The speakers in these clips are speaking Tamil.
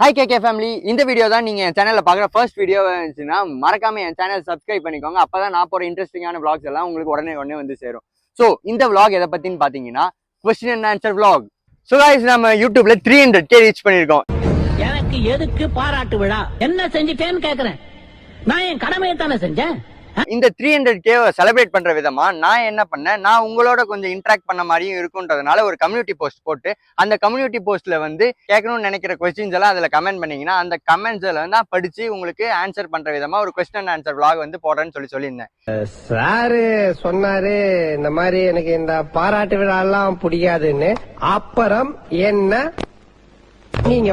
Hi KK family. இந்த வீடியோ தான் நீங்கள் என் சேனலில் பார்க்குற ஃபர்ஸ்ட் வீடியோ இருந்துச்சுன்னா மறக்காம என் சேனல் சப்ஸ்கிரைப் பண்ணிக்கோங்க. அப்போ தான் நான் போகிற இன்ட்ரெஸ்டிங்கான vlogs எல்லாம் உங்களுக்கு உடனே வந்து சேரும். ஸோ இந்த vlog எதை பற்றின்னு பார்த்தீங்கன்னா question and answer vlog. So guys, நம்ம யூடியூப்ல 300K ரீச் பண்ணியிருக்கோம். எனக்கு எதுக்கு பாராட்டு விழா? என்ன செஞ்சுட்டேன்னு கேக்குறேன். நான் என் கடமையை தானே செஞ்சேன். இந்த 300K செலிப்ரேட் பண்ற விதமா நான் என்ன பண்ணேன், நான் உங்களோட கொஞ்சம் இன்ட்ராக்ட் பண்ண மாதிரியும் இருக்குன்றதுனால ஒரு கம்யூனிட்டி போஸ்ட் போட்டு, அந்த கம்யூனிட்டி போஸ்ட்ல வந்து கேட்கணும்னு நினைக்கிற கொஸ்டின்ஸ் எல்லாம் அதுல கமெண்ட் பண்ணீங்கன்னா அந்த கமெண்ட்ஸ்ல வந்து படிச்சு உங்களுக்கு ஆன்சர் பண்ற விதமா ஒரு கொஸ்டின் அண்ட் ஆன்சர் vlog வந்து போடுறேன்னு சொல்லியிருந்தேன். சாரு சொன்னாரு இந்த மாதிரி எனக்கு இந்த பாராட்டு விழா எல்லாம் பிடிக்காதுன்னு. அப்புறம் என்ன நீங்க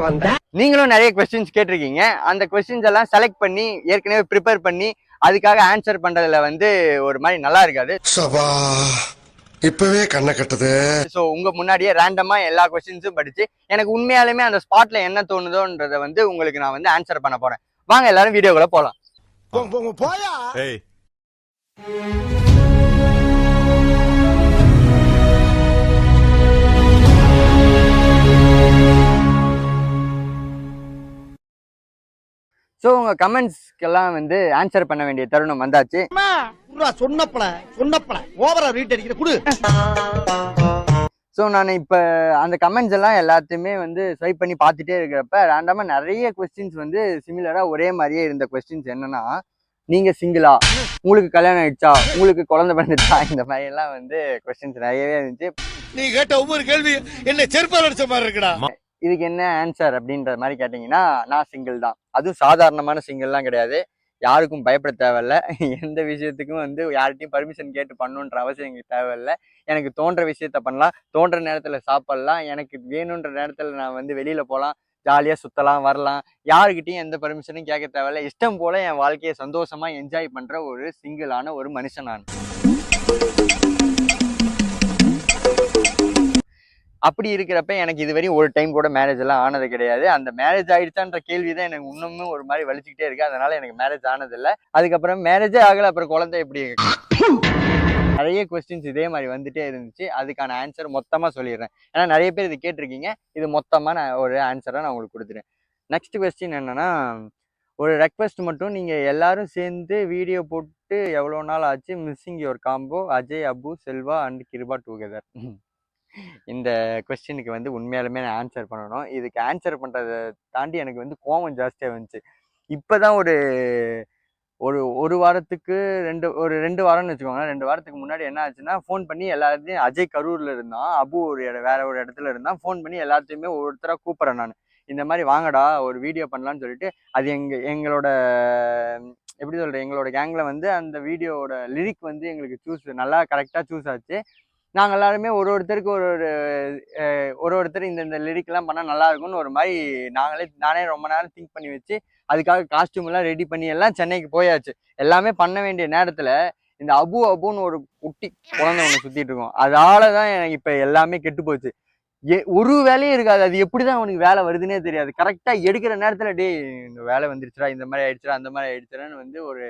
நீங்களும் நிறைய கொஸ்டின்ஸ் கேட்டிருக்கீங்க. அந்த கொஸ்டின்ஸ் எல்லாம் செலக்ட் பண்ணி ஏற்கனவே ப்ரிப்பேர் பண்ணி அதுக்காக ஆன்சர் பண்றதுல வந்து ஒரு மாதிரி நல்லா இருக்காது. இப்பவே கண்ணை கட்டுது. சோ உங்க முன்னாடியே ரேண்டமா எல்லா கொஸ்டின்ஸும் படிச்சு எனக்கு உண்மையாலுமே அந்த ஸ்பாட்ல என்ன தோணுதோன்றத வந்து உங்களுக்கு நான் வந்து ஆன்சர் பண்ண போறேன். வாங்க எல்லாரும் வீடியோக்குள்ள போலாம். போயா ஸோ உங்க கமெண்ட்ஸ்க்கெல்லாம் வந்து ஆன்சர் பண்ண வேண்டிய தருணம் வந்தாச்சு. சொன்னப்பல ஓவரா ரீட் அடிக்கிற குடு. ஸோ நான் இப்போ அந்த கமெண்ட்ஸ் எல்லாம் எல்லாத்தையுமே வந்து ஸ்வைப் பண்ணி பார்த்துட்டே இருக்கிறப்ப ரேண்டமாக நிறைய கொஸ்டின்ஸ் வந்து சிமிலராக ஒரே மாதிரியே இருந்த கொஸ்டின்ஸ் என்னன்னா, நீங்க சிங்கிளா, உங்களுக்கு கல்யாணம் ஆயிடுச்சா, உங்களுக்கு குழந்தை பிறந்துச்சா, இந்த மாதிரி எல்லாம் வந்து கொஸ்டின்ஸ் நிறையவே இருந்துச்சு. நீ கேட்ட ஒவ்வொரு கேள்வி என்ன செருப்பால் அடிச்ச மாதிரி இருக்குடா. இதுக்கு என்ன ஆன்சர் அப்படின்ற மாதிரி கேட்டீங்கன்னா, நான் சிங்கிள் தான். அதுவும் சாதாரணமான சிங்கிள்லாம் கிடையாது. யாருக்கும் பயப்பட தேவையில்ல. எந்த விஷயத்துக்கும் வந்து யார்கிட்டையும் பர்மிஷன் கேட்டு பண்ணணுன்ற அவசியம் எங்களுக்கு தேவையில்லை. எனக்கு தோன்ற விஷயத்த பண்ணலாம், தோன்ற நேரத்தில் சாப்பிடலாம், எனக்கு வேணுன்ற நேரத்தில் நான் வந்து வெளியில போகலாம், ஜாலியாக சுற்றலாம், வரலாம். யாருக்கிட்டையும் எந்த பர்மிஷனும் கேட்க தேவையில்லை. இஷ்டம் போல என் வாழ்க்கையை சந்தோஷமா என்ஜாய் பண்ற ஒரு சிங்கிளான ஒரு மனுஷன் நான். அப்படி இருக்கிறப்ப எனக்கு இதுவரையும் ஒரு டைம் கூட மேரேஜ் எல்லாம் ஆனது கிடையாது. அந்த மேரேஜ் ஆயிடுச்சான்ற கேள்விதான் எனக்கு இன்னமும் ஒரு மாதிரி வலிச்சுக்கிட்டே இருக்கு. அதனால எனக்கு மேரேஜ் ஆனதில்லை. அதுக்கப்புறம் மேரேஜே ஆகல, அப்புறம் குழந்தை எப்படி? நிறைய கொஸ்டின்ஸ் இதே மாதிரி வந்துட்டே இருந்துச்சு. அதுக்கான ஆன்சர் மொத்தமா சொல்லிடுறேன். ஏன்னா நிறைய பேர் இது கேட்டிருக்கீங்க. இது மொத்தமா நான் ஒரு ஆன்சரை நான் உங்களுக்கு கொடுத்துறேன். நெக்ஸ்ட் கொஸ்டின் என்னன்னா, ஒரு ரெக்வெஸ்ட் மட்டும், நீங்க எல்லாரும் சேர்ந்து வீடியோ போட்டு எவ்வளோ நாள் ஆச்சு? Missing your combo Ajay, Abu, Selva and Kiruba together. இந்த கொஸ்டினுக்கு வந்து உண்மையாலுமே நான் ஆன்சர் பண்ணணும். இதுக்கு ஆன்சர் பண்றதை தாண்டி எனக்கு வந்து கோவம் ஜாஸ்தியாக வந்துச்சு. இப்போதான் ஒரு வாரத்துக்கு ஒரு 2 வாரம்னு வச்சுக்கோங்களேன். 2 வாரத்துக்கு முன்னாடி என்ன ஆச்சுன்னா, ஃபோன் பண்ணி எல்லாத்தையும், அஜய் கரூர்ல இருந்தான், அபு வேற ஒரு இடத்துல இருந்தான். ஃபோன் பண்ணி எல்லாத்தையுமே ஒவ்வொருத்தராக கூப்பிட்றேன் நான். இந்த மாதிரி வாங்கடா ஒரு வீடியோ பண்ணலான்னு சொல்லிட்டு, அது எங்களோட எப்படி சொல்றேன், எங்களோட கேங்ல வந்து அந்த வீடியோவோட லிரிக் வந்து எங்களுக்கு நல்லா கரெக்டாக சூஸ் ஆச்சு. நாங்கள் எல்லாருமே ஒருத்தருக்கு ஒருத்தர் இந்த லிரிக்லாம் பண்ணால் நல்லா இருக்கும்னு ஒரு மாதிரி நானே ரொம்ப நேரம் திங்க் பண்ணி வச்சு அதுக்காக காஸ்டியூம் எல்லாம் ரெடி பண்ணி எல்லாம் சென்னைக்கு போயாச்சு. எல்லாமே பண்ண வேண்டிய நேரத்தில் இந்த அபுன்னு ஒரு குட்டி குழந்தை ஒன்று சுற்றிட்டு இருக்கோம். அதால தான் எனக்கு இப்போ எல்லாமே கெட்டு போச்சு. ஒரு வேலையும் இருக்காது. அது எப்படிதான் அவனுக்கு வேலை வருதுன்னே தெரியாது. கரெக்டாக எடுக்கிற நேரத்தில் டே இந்த வேலை வந்துருச்சுடா, இந்த மாதிரி ஆயிடுச்சுடா, அந்த மாதிரி ஆயிடுச்சுடான்னு வந்து ஒரு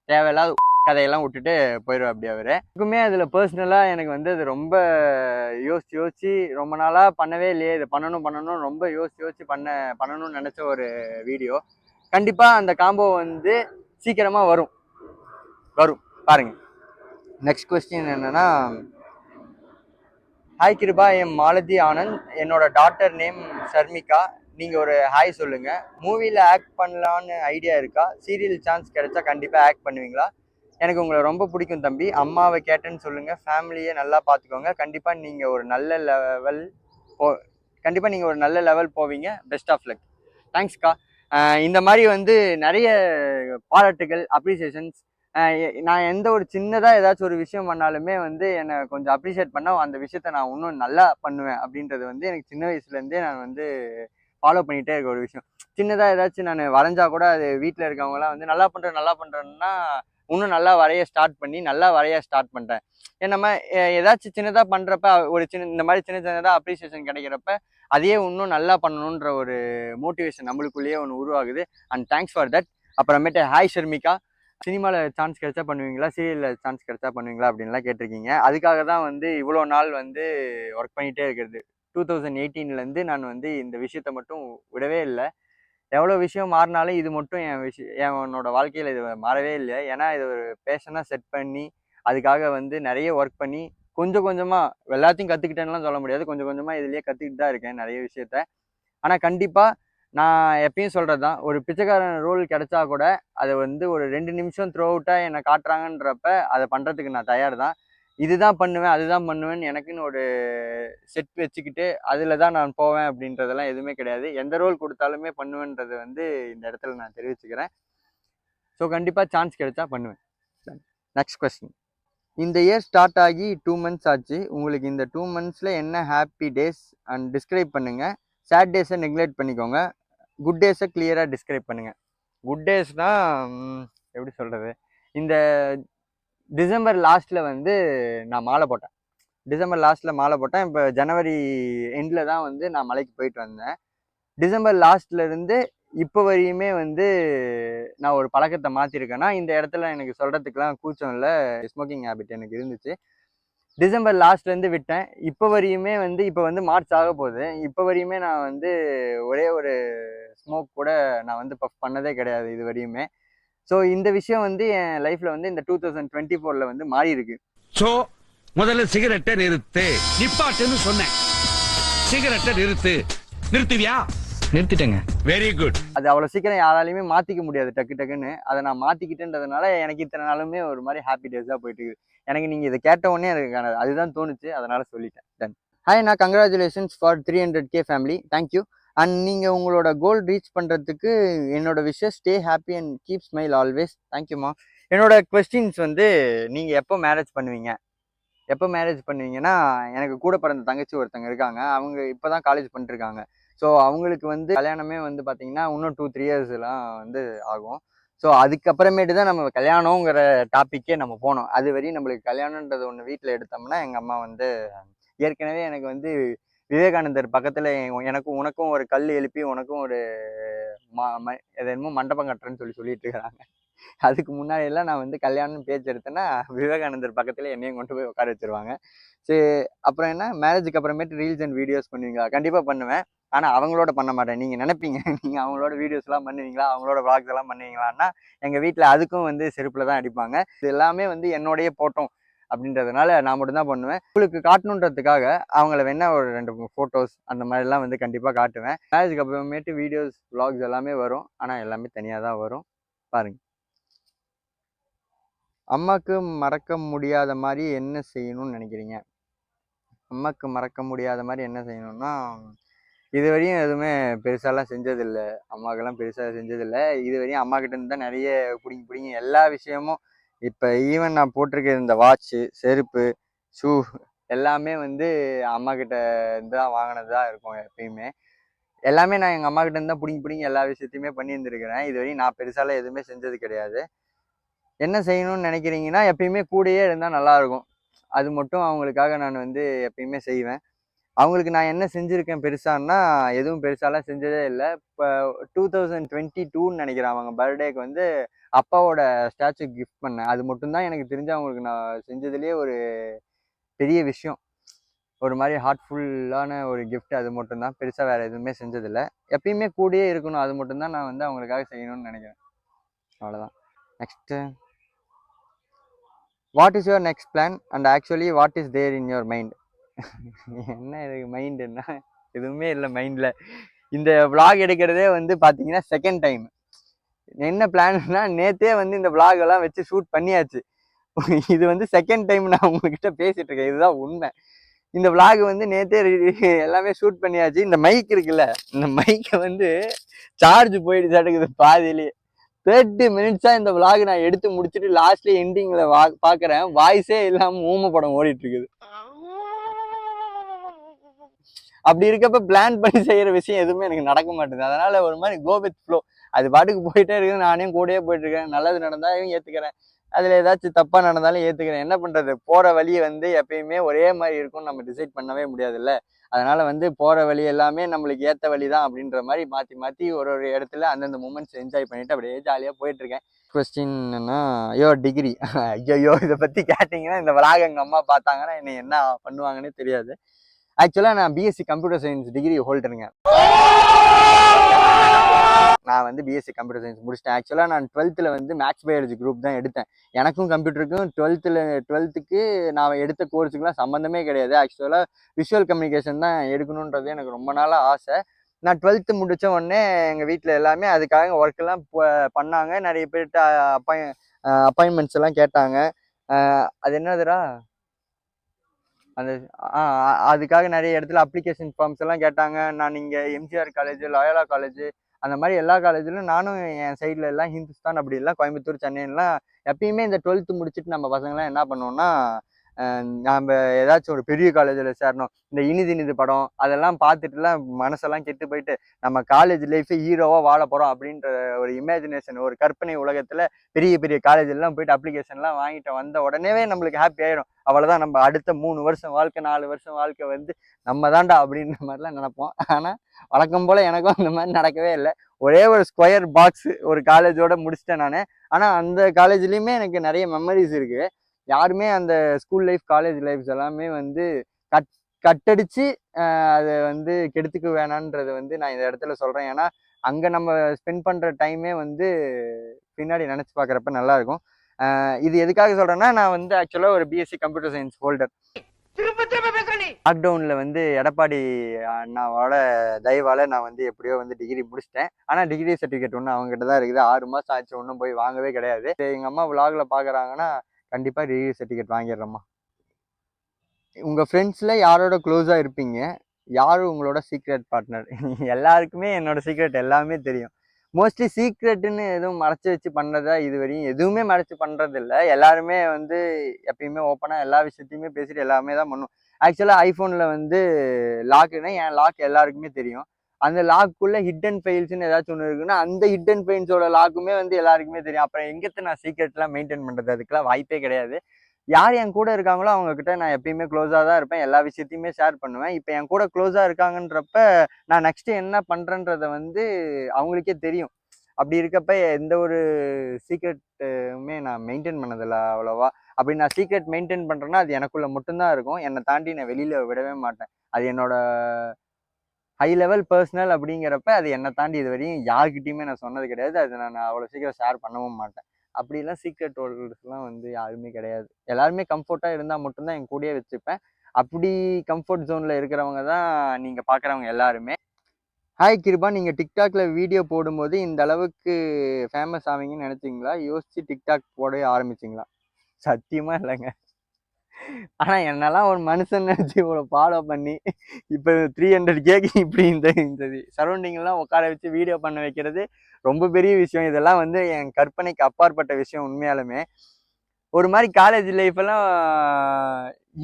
தேவையில்லாத கதையெல்லாம் விட்டுட்டு போயிடுவேன் அப்படி அவரு. எனக்குமே அதுல பர்சனலா எனக்கு வந்து அது ரொம்ப யோசிச்சு ரொம்ப நாளா பண்ணவே இல்லையே, இதை பண்ணணும் ரொம்ப யோசிச்சு பண்ணணும்னு நினைச்ச ஒரு வீடியோ. கண்டிப்பா அந்த காம்போ வந்து சீக்கிரமா வரும் பாருங்க. நெக்ஸ்ட் கொஸ்டின் என்னன்னா, ஹாய் கிருபா, என் மாலதி ஆனந்த், என்னோட டாட்டர் நேம் ஷர்மிகா. நீங்கள் ஒரு ஹாய் சொல்லுங்க. மூவியில் ஆக்ட் பண்ணலான்னு ஐடியா இருக்கா? சீரியல் சான்ஸ் கிடைச்சா கண்டிப்பாக ஆக்ட் பண்ணுவீங்களா? எனக்கு உங்களை ரொம்ப பிடிக்கும் தம்பி. அம்மாவை கேட்டேன்னு சொல்லுங்கள். ஃபேமிலியை நல்லா பார்த்துக்கோங்க. கண்டிப்பாக நீங்கள் ஒரு நல்ல லெவல் போவீங்க. Best of luck. தேங்க்ஸ்க்கா. இந்த மாதிரி வந்து நிறைய பாராட்டுகள், அப்ரிசியேஷன்ஸ். நான் எந்த ஒரு சின்னதாக ஏதாச்சும் ஒரு விஷயம் பண்ணாலுமே வந்து என்னை கொஞ்சம் அப்ரிஷியேட் பண்ணால் அந்த விஷயத்த நான் இன்னும் நல்லா பண்ணுவேன் அப்படின்றது வந்து எனக்கு சின்ன வயசுலேருந்தே நான் வந்து ஃபாலோ பண்ணிகிட்டே இருக்க ஒரு விஷயம். சின்னதாக ஏதாச்சும் நான் வரைஞ்சா கூட அது வீட்டில் இருக்கவங்களாம் வந்து நல்லா பண்ணுறேன்னா இன்னும் நல்லா வரைய ஸ்டார்ட் பண்ணிட்டேன். நம்ம ஏதாச்சும் சின்னதாக பண்ணுறப்ப இந்த மாதிரி சின்னதாக அப்ரிசியேஷன் கிடைக்கிறப்ப அதையே இன்னும் நல்லா பண்ணணுன்ற ஒரு மோட்டிவேஷன் நம்மளுக்குள்ளேயே ஒன்று உருவாகுது. And thanks for that. அப்புறமேட்டு ஹாய் ஷர்மிகா, சினிமாவில் சான்ஸ் கிடைச்சா பண்ணுவீங்களா, சீரியலில் சான்ஸ் கிடைச்சா பண்ணுவீங்களா அப்படின்லாம் கேட்டிருக்கீங்க. அதுக்காக தான் வந்து இவ்வளோ நாள் வந்து ஒர்க் பண்ணிகிட்டே இருக்கிறது. 2018லேருந்து நான் வந்து இந்த விஷயத்த மட்டும் விடவே இல்லை. எவ்வளோ விஷயம் மாறினாலும் இது மட்டும் என்னோட வாழ்க்கையில் இது மாறவே இல்லை. ஏன்னா இது ஒரு பேஷனாக செட் பண்ணி அதுக்காக வந்து நிறைய ஒர்க் பண்ணி கொஞ்சம் கொஞ்சமாக எல்லாத்தையும் கற்றுக்கிட்டேன்னுலாம் சொல்ல முடியாது. கொஞ்சம் கொஞ்சமாக இதுலேயே கற்றுக்கிட்டு தான் இருக்கேன் நிறைய விஷயத்த. ஆனால் கண்டிப்பாக நான் எப்பயும் சொல்கிறது தான், ஒரு பிச்சைக்காரன் ரோல் கிடைச்சா கூட அதை வந்து ஒரு 2 நிமிஷம் த்ரூ அவுட்டாக என்னை காட்டுறாங்கன்றப்ப அதை பண்ணுறதுக்கு நான் தயார் தான். இதுதான் பண்ணுவேன் அதுதான் பண்ணுவேன்னு எனக்குன்னு ஒரு செட் வச்சுக்கிட்டு அதில் தான் நான் போவேன் அப்படின்றதெல்லாம் எதுவுமே கிடையாது. எந்த ரோல் கொடுத்தாலுமே பண்ணுவேன்றது வந்து இந்த இடத்துல நான் தெரிவிச்சுக்கிறேன். ஸோ கண்டிப்பாக சான்ஸ் கிடைச்சா பண்ணுவேன். Next question. இந்த இயர் ஸ்டார்ட் ஆகி 2 months ஆச்சு. உங்களுக்கு இந்த 2 monthsல என்ன ஹாப்பி டேஸ் அண்ட் டிஸ்கிரைப் பண்ணுங்கள். சேட் டேஸை நெக்லெக்ட் பண்ணிக்கோங்க. குட் டேஸை கிளியராக டிஸ்கிரைப் பண்ணுங்கள். குட் டேஸ்னால் எப்படி சொல்கிறது, இந்த டிசம்பர் லாஸ்ட்டில் வந்து நான் மாலை போட்டேன். டிசம்பர் லாஸ்ட்டில் மாலை போட்டேன். இப்போ ஜனவரி எண்டில் தான் வந்து நான் மலைக்கு போயிட்டு வந்தேன். டிசம்பர் லாஸ்ட்லேருந்து இப்போ வரையுமே வந்து நான் ஒரு பழக்கத்தை மாற்றிருக்கேன்னா இந்த இடத்துல எனக்கு சொல்கிறதுக்கெலாம் கூச்சம் இல்லை. ஸ்மோக்கிங் ஹேபிட் எனக்கு இருந்துச்சு. டிசம்பர் லாஸ்ட்லேருந்து விட்டேன். இப்போ வரையுமே வந்து இப்போ வந்து மார்ச் ஆக போகுது. இப்போ வரையுமே நான் வந்து ஒரே ஒரு ஸ்மோக் கூட நான் வந்து பஃப் பண்ணதே கிடையாது இது வரையுமே. ஸோ இந்த விஷயம் வந்து என் லைஃப்பில் வந்து இந்த 2024 வந்து மாறி இருக்கு. ஸோ முதல்ல சிகரெட்டை நிறுத்து. நிப்பாட்டுன்னு சொன்னேன். சிகரெட்டை நிறுத்துவியா? நிறுத்திட்டேங்க. Very good. அது அவ்வளோ சீக்கிரம் யாராலையுமே மாற்றிக்க முடியாது டக்குன்னு. அதை நான் மாற்றிக்கிட்டேன்றதுனால எனக்கு இத்தனை நாளுமே ஒரு மாதிரி ஹாப்பி டேஸாக போயிட்டு இருக்குது. எனக்கு நீங்கள் இதை கேட்ட உடனே எனக்கு அதுதான் தோணுச்சு, அதனால் சொல்லிட்டேன். டன். ஹாய் அண்ணா, congratulations for 300K family. Thank you. And நீங்கள் உங்களோட கோல் ரீச் பண்ணுறதுக்கு என்னோட wishes stay happy and keep smile always. தேங்க்யூம்மா. என்னோட கொஸ்டின்ஸ் வந்து நீங்கள் எப்போ மேரேஜ் பண்ணுவீங்கன்னா எனக்கு கூட பிறந்த தங்கச்சி ஒருத்தங்க இருக்காங்க. அவங்க இப்போ தான் காலேஜ் பண்ணிட்டுருக்காங்க. ஸோ அவங்களுக்கு வந்து கல்யாணமே வந்து பார்த்தீங்கன்னா இன்னும் 2-3 yearsலாம் வந்து ஆகும். ஸோ அதுக்கப்புறமேட்டு தான் நம்ம கல்யாணங்கிற டாப்பிக்கே நம்ம போனோம். அது வரையும் நம்மளுக்கு கல்யாணன்றது ஒன்று வீட்டில் எடுத்தோம்னா எங்கள் அம்மா வந்து ஏற்கனவே எனக்கு வந்து விவேகானந்தர் பக்கத்தில் எனக்கும் உனக்கும் ஒரு கல் எழுப்பி உனக்கும் ஒரு என்னமோ மண்டபம் கட்டுறேன்னு சொல்லிட்டு இருக்கிறாங்க. அதுக்கு முன்னாடியெல்லாம் நான் வந்து கல்யாணம் பேச்சு எடுத்தேன்னா விவேகானந்தர் பக்கத்தில் என்னையும் கொண்டு போய் உட்கார வச்சிருவாங்க. சரி, அப்புறம் என்ன, மேரேஜுக்கு அப்புறமேட்டு ரீல்ஸ் அண்ட் வீடியோஸ் பண்ணுவீங்களா? கண்டிப்பாக பண்ணுவேன். ஆனால் அவங்களோட பண்ண மாட்டேன். நீங்கள் நினைப்பீங்க நீங்கள் அவங்களோட வீடியோஸ்லாம் பண்ணுவீங்களா, அவங்களோட vlogs எல்லாம் பண்ணுவீங்களான்னா எங்கள் வீட்டில் அதுக்கும் வந்து செருப்பில் தான் அடிப்பாங்க. இது எல்லாமே வந்து என்னோடையே போட்டோம் அப்படின்றதுனால நான் மட்டும்தான் பண்ணுவேன். உங்களுக்கு காட்டணுன்றதுக்காக அவங்கள வேணா ஒரு 2 ஃபோட்டோஸ் அந்த மாதிரிலாம் வந்து கண்டிப்பாக காட்டுவேன். மேரேஜுக்கு அப்புறமேட்டு வீடியோஸ் vlogs எல்லாமே வரும். ஆனால் எல்லாமே தனியாக தான் வரும். பாருங்கள். அம்மாவுக்கு மறக்க முடியாத மாதிரி என்ன செய்யணும்னு நினைக்கிறீங்க? அம்மாவுக்கு மறக்க முடியாத மாதிரி என்ன செய்யணும்னா, இது வரையும் எதுவுமே பெருசாலாம் செஞ்சதில்லை. அம்மாவுக்கெல்லாம் பெருசாக செஞ்சதில்லை. இது வரையும் அம்மா கிட்டேருந்து தான் நிறைய பிடிங்கி எல்லா விஷயமும். இப்போ ஈவன் நான் போட்டிருக்க இந்த வாட்சு, செருப்பு, ஷூ எல்லாமே வந்து அம்மா கிட்ட இருந்து தான் வாங்கினது தான் இருக்கும். எப்பயுமே எல்லாமே நான் எங்கள் அம்மா கிட்டேருந்து தான் பிடிங்கி எல்லா விஷயத்தையுமே பண்ணி இருந்திருக்கிறேன். இது வரையும் நான் பெருசாலாம் எதுவுமே செஞ்சது கிடையாது. என்ன செய்யணும்னு நினைக்கிறீங்கன்னா, எப்பயுமே கூடயே இருந்தால் நல்லாயிருக்கும். அது மட்டும் அவங்களுக்காக நான் வந்து எப்பயுமே செய்வேன். அவங்களுக்கு நான் என்ன செஞ்சுருக்கேன் பெருசான்னா, எதுவும் பெருசாலாம் செஞ்சதே இல்லை. இப்போ 2022ன்னு நினைக்கிறேன், அவங்க பர்த்டேக்கு வந்து அப்பாவோட ஸ்டாச்சு கிஃப்ட் பண்ணேன். அது மட்டும்தான் எனக்கு தெரிஞ்சு அவங்களுக்கு நான் செஞ்சதுலேயே ஒரு பெரிய விஷயம். ஒரு மாதிரி ஹார்ட்ஃபுல்லான ஒரு கிஃப்ட். அது மட்டும்தான். பெருசாக வேறு எதுவுமே செஞ்சதில்லை. எப்பயுமே கூடயே இருக்கணும். அது மட்டும்தான் நான் வந்து அவங்களுக்காக செய்யணும்னு நினைக்கிறேன். அவ்வளோதான். Next, what is your next plan and actually what is there in your mind? என்ன இதுக்கு மைண்டுன்னா எதுவுமே இல்லை மைண்டில். இந்த vlog எடுக்கிறதே வந்து பார்த்தீங்கன்னா செகண்ட் டைம். என்ன பிளான்னா, நேற்றே வந்து இந்த vlog எல்லாம் வச்சு ஷூட் பண்ணியாச்சு. இது வந்து செகண்ட் டைம் நான் உங்ககிட்ட பேசிகிட்டு இருக்கேன். இதுதான் உண்மை. இந்த vlog வந்து நேற்றே எல்லாமே ஷூட் பண்ணியாச்சு. இந்த மைக் இருக்குல்ல, இந்த மைக்கை வந்து சார்ஜ் போயிடுச்சு அடுக்குது பாதியிலேயே. 30 minutes இந்த vlog நான் எடுத்து முடிச்சுட்டு லாஸ்ட்ல எண்டிங்ல பார்க்குறேன், வாய்ஸே இல்லாமல் ஊமை படம் ஓடிட்டு இருக்குது. அப்படி இருக்கப்ப பிளான் பண்ணி செய்யற விஷயம் எதுவுமே எனக்கு நடக்க மாட்டேங்குது. அதனால ஒரு மாதிரி கோ வித் ஃப்ளோ. அது பாட்டுக்கு போயிட்டே இருக்குது. நானே கூடயே போயிட்டு இருக்கேன். நல்லது நடந்தாலும் ஏற்றுக்கிறேன், அதில் ஏதாச்சும் தப்பாக நடந்தாலும் ஏற்றுக்கிறேன். என்ன பண்ணுறது, போகிற வழி வந்து எப்பயுமே ஒரே மாதிரி இருக்கும்னு நம்ம டிசைட் பண்ணவே முடியாதுல்ல. அதனால வந்து போகிற வழி எல்லாமே நம்மளுக்கு ஏற்ற வழி தான் அப்படின்ற மாதிரி மாற்றி ஒரு இடத்துல அந்தந்த மூமெண்ட்ஸ் என்ஜாய் பண்ணிட்டு அப்படியே ஜாலியாக போயிட்டு இருக்கேன். கொஸ்டின்னா, ஐயோ டிகிரி, ஐயோ இதை பற்றி கேட்டிங்கன்னா இந்த vlog எங்கள் அம்மா பார்த்தாங்கன்னா என்னை என்ன பண்ணுவாங்கன்னே தெரியாது. ஆக்சுவலாக நான் பிஎஸ்சி கம்ப்யூட்டர் சயின்ஸ் டிகிரி ஹோல்டருங்க. நான் வந்து பிஎஸ்சி கம்ப்யூட்டர் சயின்ஸ் முடிச்சிட்டேன். ஆக்சுவலாக நான் 12th வந்து மேக்ஸ் பயாலஜி குரூப் தான் எடுத்தேன். எனக்கும் கம்ப்யூட்டருக்கும் 12th நான் எடுத்த கோர்ஸுக்குலாம் சம்மந்தமே கிடையாது. ஆக்சுவலாக விஷுவல் கம்யூனிகேஷன் தான் எடுக்கணுன்றது எனக்கு ரொம்ப நாளாக ஆசை. நான் 12th முடித்த உடனே எங்கள் வீட்டில் எல்லாமே அதுக்காக ஒர்க்கெல்லாம் பண்ணாங்க. நிறைய பேர்கிட்ட அப்பாயின்மெண்ட்ஸ் எல்லாம் கேட்டாங்க. அது என்னதுடா அந்த அதுக்காக நிறைய இடத்துல அப்ளிகேஷன் ஃபார்ம்ஸ் எல்லாம் கேட்டாங்க. நான் இங்கே எம்ஜிஆர் காலேஜ், லயோலா காலேஜ், அந்த மாதிரி எல்லா காலேஜிலும் நானும் என் சைடில் எல்லாம் ஹிந்துஸ்தான் அப்படி எல்லாம் கோயம்புத்தூர், சென்னைலாம் எப்பயுமே இந்த 12th முடிச்சுட்டு நம்ம பசங்களாம் என்ன பண்ணுவோம்னா நம்ம ஏதாச்சும் ஒரு பெரிய காலேஜில் சேரணும். இந்த இனிது படம் அதெல்லாம் பார்த்துட்டுலாம் மனசெல்லாம் கெட்டு போயிட்டு நம்ம காலேஜ் லைஃபை ஹீரோவாக வாழ போகிறோம் அப்படின்ற ஒரு இமேஜினேஷன், ஒரு கற்பனை உலகத்தில் பெரிய பெரிய காலேஜெல்லாம் போயிட்டு அப்ளிகேஷன்லாம் வாங்கிட்டு வந்த உடனேவே நம்மளுக்கு ஹாப்பி ஆகிடும். அவ்வளோதான், நம்ம அடுத்த 3 வருஷம் வாழ்க்கை 4 வருஷம் வாழ்க்கை வந்து நம்ம தாண்டா அப்படின்ற மாதிரிலாம் நினைப்போம். ஆனால் வழக்கம் போல் எனக்கும் அந்த மாதிரி நடக்கவே இல்லை. ஒரே ஒரு ஸ்கொயர் பாக்ஸ் ஒரு காலேஜோட முடிச்சிட்டேன் நான். ஆனால் அந்த காலேஜ்லேயுமே எனக்கு நிறைய மெமரிஸ் இருக்குது. யாருமே அந்த ஸ்கூல் லைஃப், காலேஜ் லைஃப்ஸ் எல்லாமே வந்து கட்டடிச்சு அதை வந்து கெடுத்துக்க வேணான்றதை வந்து நான் இந்த இடத்துல சொல்கிறேன். ஏன்னா அங்கே நம்ம ஸ்பெண்ட் பண்ணுற டைமே வந்து பின்னாடி நினச்சி பார்க்குறப்ப நல்லாயிருக்கும். இது எதுக்காக சொல்கிறேன்னா, நான் வந்து ஆக்சுவலாக ஒரு பிஎஸ்சி கம்ப்யூட்டர் சயின்ஸ் ஹோல்டர். லாக்டவுனில் வந்து எடப்பாடி அண்ணாவோட தயவால் நான் வந்து எப்படியோ வந்து டிகிரி முடிச்சிட்டேன். ஆனால் டிகிரி சர்டிஃபிகேட் ஒன்று அவங்ககிட்ட தான் இருக்குது. 6 மாதம் ஆச்சு, ஒன்றும் போய் வாங்கவே கிடையாது. எங்கள் அம்மா விலாகில் பார்க்குறாங்கன்னா கண்டிப்பாக டிகிரி சர்டிஃபிகேட் வாங்கிடுறோம்மா. உங்கள் ஃப்ரெண்ட்ஸில் யாரோட க்ளோஸாக இருப்பீங்க? யார் உங்களோட சீக்ரெட் பார்ட்னர்? எல்லாருக்குமே என்னோட சீக்ரெட் எல்லாமே தெரியும். மோஸ்ட்லி சீக்ரெட்டுன்னு எதுவும் மறைச்சி வச்சு பண்ணுறதா இது வரையும் எதுவுமே மறைச்சி பண்ணுறது இல்லை. எல்லாருமே வந்து எப்பயுமே ஓப்பனாக எல்லா விஷயத்தையுமே பேசிட்டு எல்லாமே தான் பண்ணும். ஆக்சுவலாக ஐஃபோனில் வந்து லாக்குன்னா என் லாக் எல்லாருக்குமே தெரியும். அந்த லாக்குள்ளே ஹிட்டன் ஃபைல்ஸ்ன்னு ஏதாச்சும் ஒன்று இருக்குன்னா அந்த ஹிட்டன் ஃபைல்ஸோட லாக்குமே வந்து எல்லாருக்குமே தெரியும். அப்புறம் எங்கேருந்து நான் சீக்ரெட்லாம் மெயின்டைன் பண்ணுறது? அதுக்கெல்லாம் வாய்ப்பே கிடையாது. யார் என் கூட இருக்காங்களோ அவங்கக்கிட்ட நான் எப்பயுமே க்ளோஸாக தான் இருப்பேன். எல்லா விஷயத்தையுமே ஷேர் பண்ணுவேன். இப்போ என் கூட க்ளோஸாக இருக்காங்கன்றப்ப நான் நெக்ஸ்ட்டு என்ன பண்ணுறேன்றதை வந்து அவங்களுக்கே தெரியும். அப்படி இருக்கப்ப எந்த ஒரு சீக்ரெட்டுமே நான் மெயின்டைன் பண்ணதில்லை அவ்வளோவா. அப்படி நான் சீக்ரெட் மெயின்டைன் பண்ணுறேன்னா அது எனக்குள்ளே மட்டும்தான் இருக்கும். என்னை தாண்டி நான் வெளியில் விடவே மாட்டேன். அது என்னோட ஹை லெவல் பர்சனல் அப்படிங்கிறப்ப அது என்னை தாண்டி இது வரையும் யார்கிட்டையுமே நான் சொன்னது கிடையாது. அது நான் அவ்வளோ சீக்கிரம் ஷேர் பண்ணவும் மாட்டேன். அப்படிலாம் சீக்ரெட் ஹோல்டர்ஸ்லாம் வந்து யாருமே கிடையாது. எல்லாருமே கம்ஃபர்ட்டாக இருந்தால் மட்டும்தான் என் கூடயே வச்சுப்பேன். அப்படி கம்ஃபர்ட் ஜோனில் இருக்கிறவங்க தான் நீங்கள் பார்க்குறவங்க எல்லாருமே. ஹாய் கிருபா, நீங்கள் டிக்டாக்ல வீடியோ போடும்போது இந்த அளவுக்கு ஃபேமஸ் ஆவீங்கன்னு நினச்சிங்களா? யோசிச்சு டிக்டாக் போட ஆரம்பிச்சிங்களா? சத்தியமாக இல்லைங்க. ஆனால் என்னெல்லாம் ஒரு மனுஷன் நினச்சி இவ்வளோ ஃபாலோ பண்ணி இப்போ 300K இப்படி இந்த சரௌண்டிங்லாம் உட்கார வச்சு வீடியோ பண்ண வைக்கிறது ரொம்ப பெரிய விஷயம். இதெல்லாம் வந்து என் கற்பனைக்கு அப்பாற்பட்ட விஷயம். உண்மையாலுமே ஒரு மாதிரி காலேஜ் லைஃப்பெல்லாம்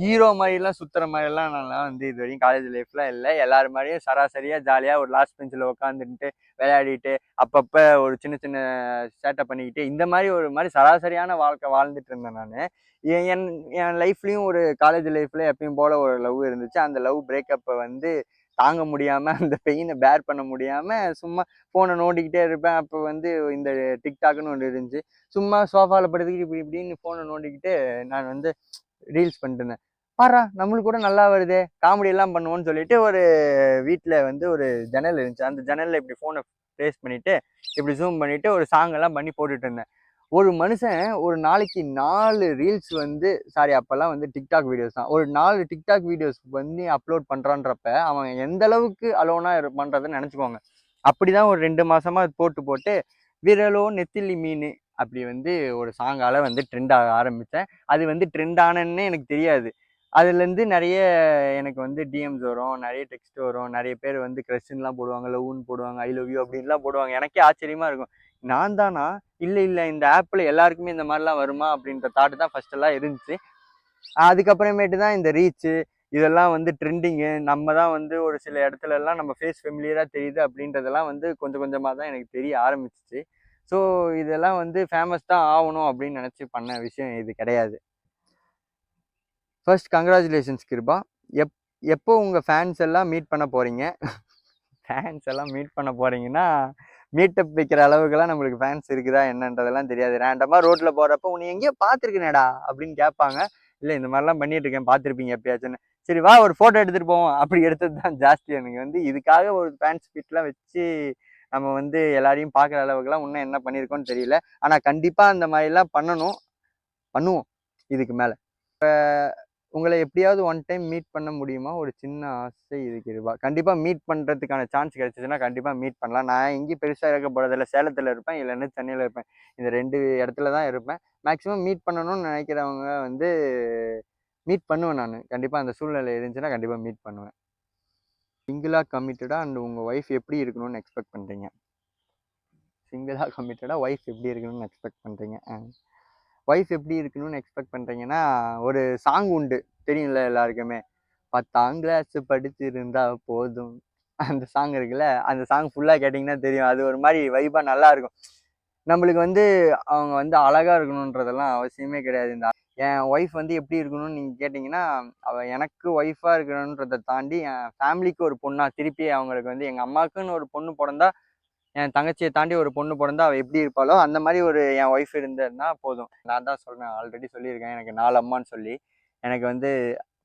ஹீரோ மாதிரிலாம் சுற்றுற மாதிரிலாம் நான்லாம் வந்து இது வரையும் காலேஜ் லைஃப்லாம் இல்லை. எல்லாரும் மாதிரியும் சராசரியாக ஜாலியாக ஒரு லாஸ்ட் பெஞ்சில் உட்காந்துட்டு விளையாடிட்டு அப்பப்போ ஒரு சின்ன சின்ன சேட்டை பண்ணிக்கிட்டு இந்த மாதிரி ஒரு மாதிரி சராசரியான வாழ்க்கை வாழ்ந்துட்டு இருந்தேன் நான். என் லைஃப்லேயும் ஒரு காலேஜ் லைஃப்பில் எப்பயும் போல் ஒரு லவ் இருந்துச்சு. அந்த லவ் பிரேக்கப்பை வந்து தாங்க முடியாமல், அந்த பெயினை பேர் பண்ண முடியாமல் சும்மா ஃபோனை நோண்டிக்கிட்டே இருப்பேன். அப்போ வந்து இந்த டிக்டாக்னு ஒன்று இருந்துச்சு. சும்மா சோஃபாவில் படுத்துக்கிட்டு இப்படின்னு ஃபோனை நோண்டிக்கிட்டு நான் வந்து ரீல்ஸ் பண்ணிட்டு இருந்தேன். பாரா நம்மளுக்கு கூட நல்லா வருது, காமெடி எல்லாம் பண்ணுவோன்னு சொல்லிட்டு ஒரு வீட்டில் வந்து ஒரு ஜன்னல் இருந்துச்சு. அந்த ஜன்னலில் இப்படி ஃபோனை ப்ளேஸ் பண்ணிவிட்டு இப்படி ஜூம் பண்ணிவிட்டு ஒரு சாங் எல்லாம் பண்ணி போட்டுட்டு இருந்தேன். ஒரு மனுஷன் ஒரு நாளைக்கு 4 ரீல்ஸ் வந்து அப்போல்லாம் வந்து டிக்டாக் வீடியோஸ் தான். ஒரு 4 டிக்டாக் வீடியோஸ் வந்து அப்லோட் பண்ணுறான்றப்ப அவன் எந்த அளவுக்கு அலோனாக பண்ணுறதுன்னு நினச்சிக்கோங்க. அப்படி தான் ஒரு 2 மாதமாக போட்டு விரலோ நெத்திலி மீன் அப்படி வந்து ஒரு சாங்கால் வந்து ட்ரெண்ட் ஆக ஆரம்பித்தேன். அது வந்து ட்ரெண்ட் ஆனன்னு எனக்கு தெரியாது. அதுலேருந்து நிறைய எனக்கு வந்து டிஎம்ஸ் வரும், நிறைய டெக்ஸ்ட் வரும், நிறைய பேர் வந்து க்ரஷ்ன்னுலாம் போடுவாங்க, லவ்னு போடுவாங்க, ஐ லவ் யூ அப்படின்லாம் போடுவாங்க. எனக்கே ஆச்சரியமாக இருக்கும். நான் தானா? இல்லை இந்த ஆப்பில் எல்லாருக்குமே இந்த மாதிரிலாம் வருமா அப்படின்ற தாட்டு தான் ஃபஸ்ட்டெல்லாம் இருந்துச்சு. அதுக்கப்புறமேட்டு தான் இந்த ரீச்சு இதெல்லாம் வந்து ட்ரெண்டிங்கு, நம்ம தான் வந்து ஒரு சில இடத்துலலாம் நம்ம ஃபேஸ் ஃபெமிலியராக தெரியுது அப்படின்றதெல்லாம் வந்து கொஞ்சம் கொஞ்சமாக தான் எனக்கு தெரிய ஆரம்பிச்சிச்சு. ஸோ இதெல்லாம் வந்து ஃபேமஸ் தான் ஆகணும் அப்படின்னு நினச்சி பண்ண விஷயம் இது கிடையாது. First congratulations Kiruba. எப்போ உங்கள் ஃபேன்ஸ் எல்லாம் மீட் பண்ண போகிறீங்க? ஃபேன்ஸ் எல்லாம் மீட் பண்ண போகிறீங்கன்னா மீட்டப் வைக்கிற அளவுக்குலாம் நம்மளுக்கு ஃபேன்ஸ் இருக்குதா என்னன்றதெல்லாம் தெரியாது. ரேண்டமாக ரோட்டில் போகிறப்ப உன்னை எங்கேயோ பார்த்துருக்கேனேடா அப்படின்னு கேட்பாங்க. இல்லை இந்த மாதிரிலாம் பண்ணிட்டு இருக்கேன், பார்த்துருப்பீங்க எப்பயாச்சுன்னு. சரி வா ஒரு ஃபோட்டோ எடுத்துகிட்டு போவோம். அப்படி எடுத்தது தான் ஜாஸ்தி. எனக்கு வந்து இதுக்காக ஒரு ஃபேன்ஸ் மீட்லாம் வச்சு நம்ம வந்து எல்லாரையும் பார்க்குற அளவுக்குலாம் இன்னும் என்ன பண்ணியிருக்கோன்னு தெரியல. ஆனால் கண்டிப்பாக அந்த மாதிரிலாம் பண்ணுவோம் இதுக்கு மேலே. உங்களை எப்படியாவது ஒன் டைம் மீட் பண்ண முடியுமா? ஒரு சின்ன ஆசை இதுக்கு கண்டிப்பாக மீட் பண்ணுறதுக்கான சான்ஸ் கிடைச்சிச்சுன்னா கண்டிப்பாக மீட் பண்ணலாம். நான் எங்கேயும் பெருசாக இருக்க போகிறதில்ல. சேலத்தில் இருப்பேன், இல்லைன்னா சென்னையில் இருப்பேன். இந்த 2 இடத்துல தான் இருப்பேன். மேக்ஸிமம் மீட் பண்ணணும்னு நினைக்கிறவங்க வந்து மீட் பண்ணுவேன் நான். கண்டிப்பாக அந்த சூழ்நிலை இருந்துச்சுன்னா கண்டிப்பாக மீட் பண்ணுவேன். சிங்கிளாக கமிட்டடாக அண்ட் உங்கள் ஒய்ஃப் எப்படி இருக்கணும்னு எக்ஸ்பெக்ட் பண்ணுறீங்க? சிங்கிளாக கமிட்டடாக ஒய்ஃப் எப்படி இருக்கணும்னு எக்ஸ்பெக்ட் பண்ணுறீங்க? ஒய்ஃப் எப்படி இருக்கணும்னு எக்ஸ்பெக்ட் பண்ணுறீங்கன்னா, ஒரு சாங் உண்டு தெரியும்ல எல்லாருக்குமே. 10ஆம் கிளாஸ் படிச்சிருந்தா போதும். அந்த சாங் இருக்குல்ல, அந்த சாங் ஃபுல்லாக கேட்டிங்கன்னா தெரியும். அது ஒரு மாதிரி வைபாக நல்லா இருக்கும். நம்மளுக்கு வந்து அவங்க வந்து அழகாக இருக்கணுன்றதெல்லாம் அவசியமே கிடையாது. என் ஒய்ஃப் வந்து எப்படி இருக்கணும்னு நீங்கள் கேட்டிங்கன்னா, அவள் எனக்கு ஒய்ஃபாக இருக்கணுன்றதை தாண்டி என் ஃபேமிலிக்கு ஒரு பொண்ணா திருப்பி அவங்களுக்கு வந்து எங்கள் அம்மாவுக்குன்னு ஒரு பொண்ணு பிறந்தா, என் தங்கச்சியை தாண்டி ஒரு பொண்ணு பிறந்தா அவள் எப்படி இருப்பாளோ அந்த மாதிரி ஒரு என் ஒய்ஃப் இருந்ததுன்னா போதும். நான் தான் சொல்றேன், ஆல்ரெடி சொல்லியிருக்கேன், எனக்கு 4 அம்மான்னு சொல்லி. எனக்கு வந்து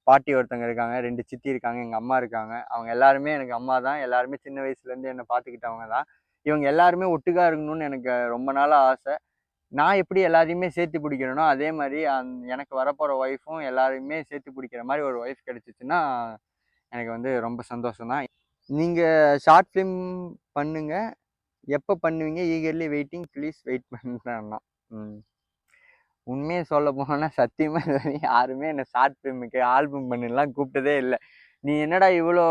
பாட்டி ஒருத்தங்க இருக்காங்க, 2 சித்தி இருக்காங்க, எங்கள் அம்மா இருக்காங்க. அவங்க எல்லாருமே எனக்கு அம்மா தான். எல்லாருமே சின்ன வயசுலேருந்து என்னை பார்த்துக்கிட்டவங்க தான். இவங்க எல்லாருமே ஒட்டுக்கா இருக்கணும்னு எனக்கு ரொம்ப நாளாக ஆசை. நான் எப்படி எல்லாரையுமே சேர்த்து பிடிக்கிறேனோ அதே மாதிரி எனக்கு வரப்போகிற ஒய்ஃபும் எல்லாரையுமே சேர்த்து பிடிக்கிற மாதிரி ஒரு ஒய்ஃப் கிடைச்சிச்சுன்னா எனக்கு வந்து ரொம்ப சந்தோஷம் தான். நீங்கள் ஷார்ட் ஃபிலிம் பண்ணுங்க, எப்போ பண்ணுவீங்க? ஈகர்லி வெயிட்டிங், ப்ளீஸ் வெயிட் பண்ணுறேன்னா. உண்மையை சொல்ல போனால் சத்தியமாக இது வரையும் யாருமே என்னை ஷார்ட் ஃபிலிமுக்கு ஆல்பம் பண்ணலாம் கூப்பிட்டதே இல்லை. நீ என்னடா இவ்வளோ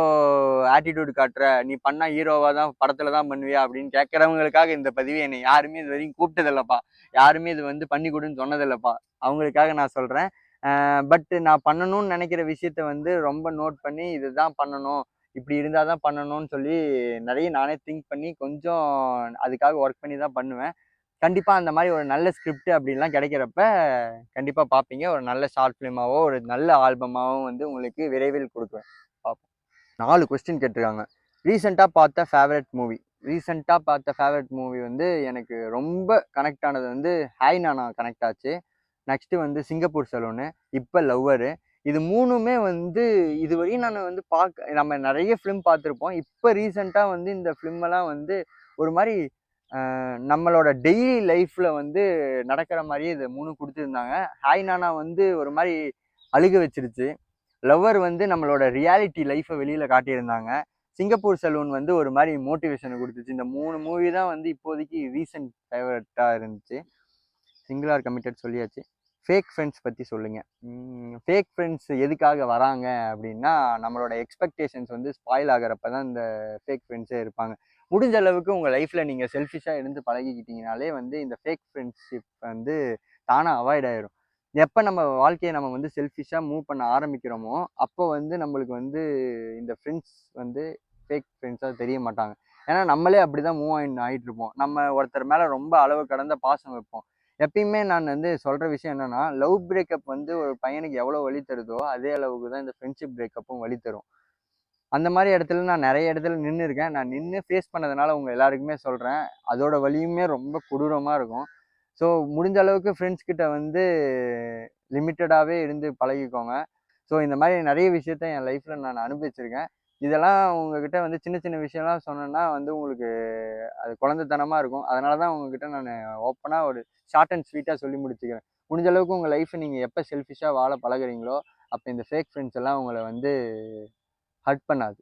ஆட்டிடியூட் காட்டுற, நீ பண்ணால் ஹீரோவாக தான் படத்தில் தான் பண்ணுவியா அப்படின்னு கேட்குறவங்களுக்காக இந்த பதிவு. என்னை யாருமே இது வரையும் கூப்பிட்டதில்லப்பா. யாருமே இது வந்து பண்ணி கொடுன்னு சொன்னதில்லப்பா. அவங்களுக்காக நான் சொல்கிறேன். பட் நான் பண்ணணும்னு நினைக்கிற விஷயத்த வந்து ரொம்ப நோட் பண்ணி இதுதான் பண்ணணும், இப்படி இருந்தால் தான் பண்ணணும்னு சொல்லி நிறைய நானே திங்க் பண்ணி கொஞ்சம் அதுக்காக ஒர்க் பண்ணி தான் பண்ணுவேன். கண்டிப்பாக அந்த மாதிரி ஒரு நல்ல ஸ்கிரிப்ட் அப்படின்லாம் கிடைக்கிறப்ப கண்டிப்பாக பார்ப்பீங்க. ஒரு நல்ல ஷார்ட் ஃபிலிமாவோ ஒரு நல்ல ஆல்பமாகவும் வந்து உங்களுக்கு விரைவில் கொடுக்குவேன். பார்ப்போம். 4 கொஸ்டின் கேட்டிருக்காங்க. ரீசெண்டாக பார்த்த ஃபேவரட் மூவி வந்து எனக்கு ரொம்ப கனெக்ட் ஆனது வந்து ஹாய் நானா கனெக்ட் ஆச்சு. நெக்ஸ்ட்டு வந்து சிங்கப்பூர் சலூனு, இப்போ லவ்வரு. இது 3மே வந்து இதுவரையும் நான் வந்து நம்ம நிறைய ஃபிலிம் பார்த்துருப்போம். இப்போ ரீசெண்டாக வந்து இந்த ஃபிலிமெல்லாம் வந்து ஒரு மாதிரி நம்மளோட டெய்லி லைஃப்பில் வந்து நடக்கிற மாதிரியே இது 3 கொடுத்துருந்தாங்க. ஹாய் நானா வந்து ஒரு மாதிரி அழுக வச்சிருச்சு. லவ்வர் வந்து நம்மளோட ரியாலிட்டி லைஃப்பை வெளியில் காட்டியிருந்தாங்க. சிங்கப்பூர் சலூன் வந்து ஒரு மாதிரி மோட்டிவேஷனை கொடுத்துச்சு. இந்த 3 மூவி தான் வந்து இப்போதைக்கு ரீசன்ட் ஃபேவரட்டாக இருந்துச்சு. சிங்கிளார் கமிட்டட் சொல்லியாச்சு. ஃபேக் ஃப்ரெண்ட்ஸ் பற்றி சொல்லுங்கள். ஃபேக் ஃப்ரெண்ட்ஸ் எதுக்காக வராங்க அப்படின்னா, நம்மளோட எக்ஸ்பெக்டேஷன்ஸ் வந்து ஸ்பாயில் ஆகிறப்ப தான் இந்த ஃபேக் ஃப்ரெண்ட்ஸே இருப்பாங்க. முடிஞ்ச அளவுக்கு உங்கள் லைஃப்பில் நீங்கள் செல்ஃபிஷாக இருந்து பழகிக்கிட்டீங்கனாலே வந்து இந்த ஃபேக் ஃப்ரெண்ட்ஷிப் வந்து தானாக அவாய்ட் ஆயிடும். எப்போ நம்ம வாழ்க்கையை நம்ம வந்து செல்ஃபிஷாக மூவ் பண்ண ஆரம்பிக்கிறோமோ அப்போ வந்து நம்மளுக்கு வந்து இந்த ஃப்ரெண்ட்ஸ் வந்து ஃபேக் ஃப்ரெண்ட்ஸாக தெரிய மாட்டாங்க. ஏன்னா நம்மளே அப்படி தான் மூவ் ஆகிட்டு இருப்போம். நம்ம ஒருத்தர் மேலே ரொம்ப அளவு கடந்த பாசம் வைப்போம். எப்பயுமே நான் வந்து சொல்கிற விஷயம் என்னென்னா, லவ் பிரேக்கப் வந்து ஒரு பையனுக்கு எவ்வளோ வலி தருதோ அதே அளவுக்கு தான் இந்த ஃப்ரெண்ட்ஷிப் பிரேக்கப்பும் வலி தரும். அந்த மாதிரி இடத்துல நான் நிறைய இடத்துல நின்று இருக்கேன். நான் நின்று ஃபேஸ் பண்ணதுனால உங்கள் எல்லாருக்குமே சொல்கிறேன், அதோட வலியுமே ரொம்ப கொடூரமாக இருக்கும். ஸோ முடிஞ்ச அளவுக்கு ஃப்ரெண்ட்ஸ் கிட்ட வந்து லிமிட்டடாகவே இருந்து பழகிக்கோங்க. ஸோ இந்த மாதிரி நிறைய விஷயத்த என் லைஃப்பில் நான் அனுபவிச்சிருக்கேன். இதெல்லாம் உங்ககிட்ட வந்து சின்ன சின்ன விஷயம்லாம் சொன்னேன்னா வந்து உங்களுக்கு அது குழந்தைத்தனமாக இருக்கும். அதனால தான் உங்ககிட்ட நான் ஓப்பனாக ஒரு ஷார்ட் அண்ட் ஸ்வீட்டாக சொல்லி முடிச்சுக்கிறேன். முடிஞ்ச அளவுக்கு உங்கள் லைஃப்பை நீங்கள் எப்போ செல்ஃபிஷாக வாழ பழகுறீங்களோ அப்போ இந்த ஃபேக் ஃப்ரெண்ட்ஸ் எல்லாம் உங்களை வந்து ஹர்ட் பண்ணாது.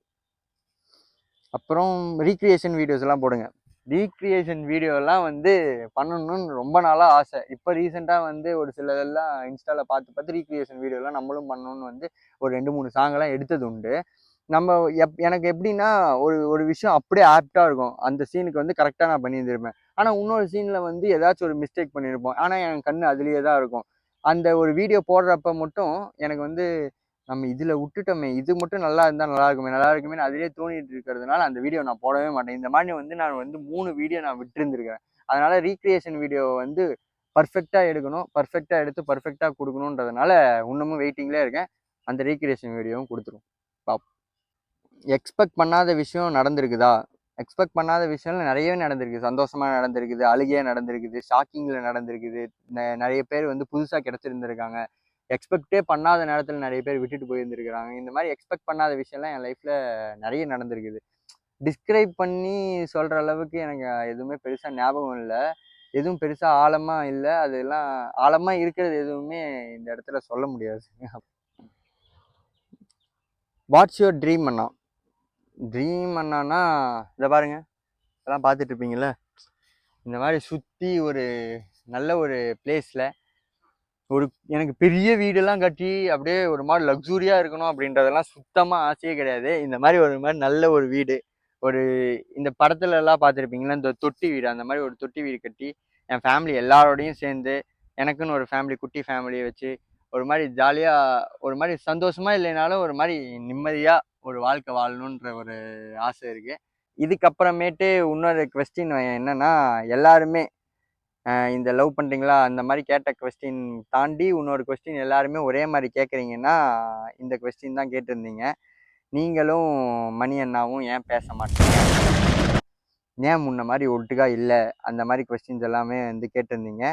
அப்புறம் ரீக்ரியேஷன் வீடியோஸ் எல்லாம் போடுங்க. ரீக்ரியேஷன் வீடியோலாம் வந்து பண்ணணும்னு ரொம்ப நாளாக ஆசை. இப்போ ரீசெண்டாக வந்து ஒரு சிலதெல்லாம் இன்ஸ்டாவில் பார்த்து ரீக்ரியேஷன் வீடியோலாம் நம்மளும் பண்ணணும்னு வந்து ஒரு 2-3 சாங்கெல்லாம் எடுத்தது உண்டு. நம்ம எனக்கு எப்படின்னா ஒரு விஷயம் அப்படியே ஆப்டாக இருக்கும். அந்த சீனுக்கு வந்து கரெக்டாக நான் பண்ணியிருந்திருப்பேன். ஆனால் இன்னொரு சீனில் வந்து ஏதாச்சும் ஒரு மிஸ்டேக் பண்ணியிருப்போம். ஆனால் என் கண் அதுலேயே தான் இருக்கும். அந்த ஒரு வீடியோ போடுறப்ப மட்டும் எனக்கு வந்து நம்ம இதில் விட்டுட்டோமே, இது மட்டும் நல்லா இருந்தால் நல்லா இருக்குமே அதிலே தோணிட்டு இருக்கிறதுனால அந்த வீடியோ நான் போடவே மாட்டேன். இந்த மாதிரி வந்து நான் வந்து 3 வீடியோ நான் விட்டுருந்துருக்கேன். அதனால் ரீக்ரியேஷன் வீடியோ வந்து பர்ஃபெக்டாக எடுக்கணும், பர்ஃபெக்டாக எடுத்து பர்ஃபெக்டாக கொடுக்கணுன்றதுனால இன்னமும் வெயிட்டிங்லேயே இருக்கேன். அந்த ரீக்ரியேஷன் வீடியோவும் கொடுத்துரும். பாப்போம். எக்ஸ்பெக்ட் பண்ணாத விஷயம் நடந்திருக்குதா? எக்ஸ்பெக்ட் பண்ணாத விஷயம்லாம் நிறையவே நடந்திருக்கு. சந்தோஷமாக நடந்திருக்குது, அழுகையாக நடந்திருக்குது, ஷாக்கிங்கில் நடந்திருக்குது. நிறைய பேர் வந்து புதுசாக கிடச்சிருந்துருக்காங்க. எக்ஸ்பெக்டே பண்ணாத நேரத்தில் நிறைய பேர் விட்டுட்டு போயிருந்துருக்கிறாங்க. இந்த மாதிரி எக்ஸ்பெக்ட் பண்ணாத விஷயம்லாம் என் லைஃப்பில் நிறைய நடந்திருக்குது. டிஸ்கிரைப் பண்ணி சொல்ற அளவுக்கு எனக்கு எதுவுமே பெருசா ஞாபகம் இல்லை. எதுவும் பெருசா ஆழமா இல்லை. அதெல்லாம் ஆழமா இருக்கிறது எதுவுமே இந்த இடத்துல சொல்ல முடியாது. வாட்ஸ் யுவர் ட்ரீம் அண்ணா? ட்ரீம் அண்ணானா இதை பாருங்க, இதெல்லாம் பார்த்துட்டு இருப்பீங்கள்ல, இந்த மாதிரி சுற்றி ஒரு நல்ல ஒரு பிளேஸில் ஒரு எனக்கு பெரிய வீடெல்லாம் கட்டி அப்படியே ஒரு மாதிரி லக்ஸூரியாக இருக்கணும் அப்படின்றதெல்லாம் சுத்தமாக ஆசையே கிடையாது. இந்த மாதிரி ஒரு மாதிரி நல்ல ஒரு வீடு, ஒரு இந்த படத்துல எல்லாம் பார்த்துருப்பீங்களா இந்த தொட்டி வீடு, அந்த மாதிரி ஒரு தொட்டி வீடு கட்டி என் ஃபேமிலி எல்லாரோடையும் சேர்ந்து எனக்குன்னு ஒரு ஃபேமிலி, குட்டி ஃபேமிலியை வச்சு ஒரு மாதிரி ஜாலியாக ஒரு மாதிரி சந்தோஷமா இல்லைனாலும் ஒரு மாதிரி நிம்மதியாக ஒரு வாழ்க்கை வாழணுன்ற ஒரு ஆசை இருக்குது. இதுக்கப்புறமேட்டு இன்னொரு கொஸ்டின் என்னன்னா, எல்லாருமே இந்த லவ் பண்ணுறீங்களா அந்த மாதிரி கேட்ட கொஸ்டின் தாண்டி இன்னொரு கொஸ்டின் எல்லாருமே ஒரே மாதிரி கேட்குறீங்கன்னா இந்த கொஸ்டின் தான் கேட்டிருந்தீங்க. நீங்களும் மணி அண்ணாவும் ஏன் பேச மாட்டீங்க, ஏன் முன்ன மாதிரி ஒட்டுக்கா இல்லை, அந்த மாதிரி கொஸ்டின்ஸ் எல்லாமே வந்து கேட்டிருந்தீங்க.